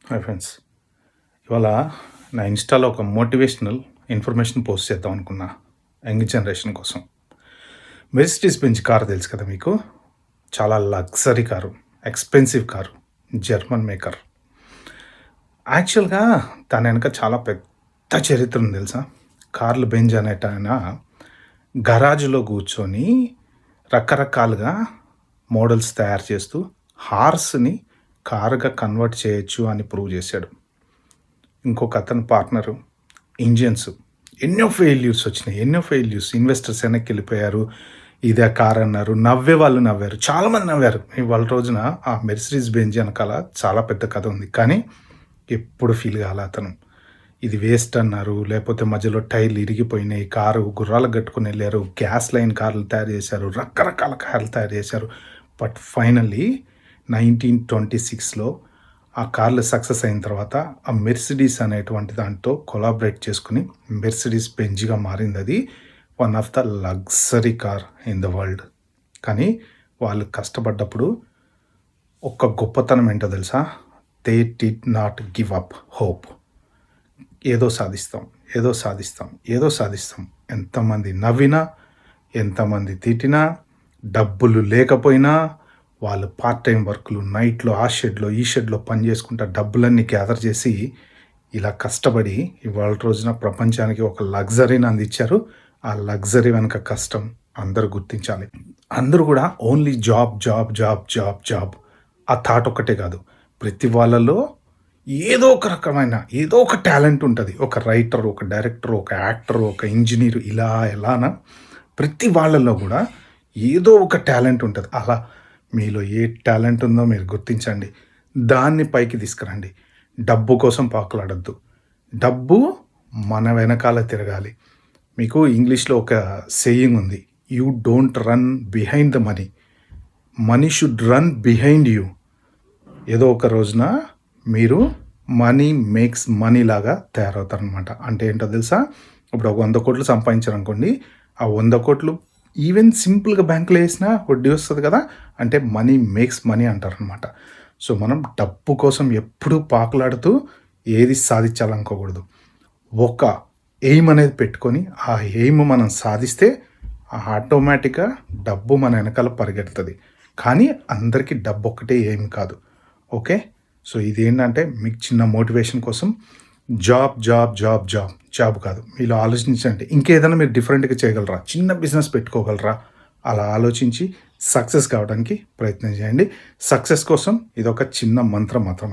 Hi friends. ఇవాళ నా ఇన్‌స్టాలో ఒక మోటివేషనల్ ఇన్ఫర్మేషన్ పోస్ట్ చేద్దాం అనుకున్నా. యంగ్ జనరేషన్ కోసం. మెర్సిడీస్ బెంజ్ కార్ తెలుసు కదా మీకు. చాలా luxury car. Expensive car. German maker. యాక్చువల్‌గా దాని వెనక చాలా పెద్ద చరిత్ర ఉంది తెలుసా? కార్ల్ బెంజ్ అనేటాయన గరాజ్‌లో కూర్చొని రకరకాలుగా మోడల్స్ తయారు చేస్తూ హార్స్‌ని కారుగా కన్వర్ట్ చేయొచ్చు అని ప్రూవ్ చేశాడు. ఇంకొక అతని పార్ట్నరు ఇంజిన్స్ ఎన్నో ఫెయిల్యూర్స్ వచ్చినాయి. ఎన్నో ఫెయిల్యూర్స్. ఇన్వెస్టర్స్ వెనక్కెళ్ళిపోయారు. ఇదే కార్ అన్నారు. నవ్వే వాళ్ళు నవ్వారు. చాలామంది నవ్వారు. ఇవాళ రోజున ఆ మెర్సిడీస్ బెంజ్ వెనకాల చాలా పెద్ద కథ ఉంది. కానీ ఎప్పుడు ఫీల్ కాలే అతను. ఇది వేస్ట్ అన్నారు. లేకపోతే మధ్యలో టైర్లు ఇరిగిపోయినాయి. కారు గుర్రాలకు కట్టుకుని వెళ్ళారు. గ్యాస్ లైన్ కార్లు తయారు చేశారు. రకరకాల కార్లు తయారు చేశారు. బట్ ఫైనల్లీ 1926లో ఆ కార్లు సక్సెస్ అయిన తర్వాత ఆ మెర్సిడీస్ అనేటువంటి దాంతో కొలాబరేట్ చేసుకుని మెర్సిడీస్ బెంజ్‌గా మారింది. అది one of the luxury car in the world. కానీ వాళ్ళు కష్టపడ్డప్పుడు ఒక్క గొప్పతనం ఏంటో తెలుసా? They did not give up hope. ఏదో సాధిస్తాం, ఏదో సాధిస్తాం, ఏదో సాధిస్తాం. ఎంతమంది నవ్వినా, ఎంతమంది తిట్టినా, డబ్బులు లేకపోయినా వాళ్ళు పార్ట్ టైం వర్క్‌లు నైట్‌లో ఆ షెడ్‌లో, ఈ షెడ్‌లో పని చేసుకుంటా డబ్బులన్నీ గ్యాదర్ చేసి ఇలా కష్టపడి ఇవాళ రోజున ప్రపంచానికి ఒక లగ్జరీని అందించారు. ఆ లగ్జరీ వెనక కష్టం అందరూ గుర్తించాలి. అందరూ కూడా only job, job, job, job, job ఆ థాట్ ఒక్కటే కాదు. ప్రతి వాళ్ళలో ఏదో ఒక రకమైన ఏదో ఒక టాలెంట్ ఉంటది. ఒక రైటర్, ఒక డైరెక్టర్, ఒక యాక్టర్, ఒక ఇంజినీర్ ఇలా ఎలానా ప్రతి వాళ్ళలో కూడా ఏదో ఒక టాలెంట్ ఉంటది. అలా మీలో ఏ టాలెంట్ ఉందో మీరు గుర్తించండి. దాన్ని పైకి తీసుకురండి. డబ్బు కోసం పాకులాడొద్దు. డబ్బు మన వెనకాల తిరగాలి. మీకు ఇంగ్లీష్‌లో ఒక సేయింగ్ ఉంది. You don't run behind the money. Money should run behind you. ఏదో ఒక రోజున మీరు మనీ మేక్స్ మనీ లాగా తయారవుతారనమాట. అంటే ఏంటో తెలుసా? ఇప్పుడు ఒక 100 కోట్లు సంపాదించారనుకోండి. ఆ 100 కోట్లు ఈవెన్ సింపుల్‌గా బ్యాంక్‌లో ఏసినా వడ్డీ వస్తది కదా! అంటే మనీ మేక్స్ మనీ అంటారనమాట. సో, మనం డబ్బు కోసం ఎప్పుడూ పాకులాడుతూ ఏది సాధించాలనుకోకూడదు. ఒక ఎయిమ్ అనేది పెట్టుకొని, ఆ ఎయిమ్ మనం సాధిస్తే ఆటోమేటిక్‌గా డబ్బు మన వెనకాల పరిగెడతది. కానీ అందరికీ డబ్బొక్కటే ఎయిమ్ కాదు. ఓకే. సో, ఇదేంటంటే మీకు చిన్న మోటివేషన్ కోసం job, job, job, job, job కాదు. మీలో ఆలోచించండి. ఇంకేదైనా మీరు డిఫరెంట్‌గా చేయగలరా? చిన్న బిజినెస్ పెట్టుకోగలరా? అలా ఆలోచించి సక్సెస్ కావడానికి ప్రయత్నం చేయండి. సక్సెస్ కోసం ఇదొక చిన్న మంత్రం మాత్రమే.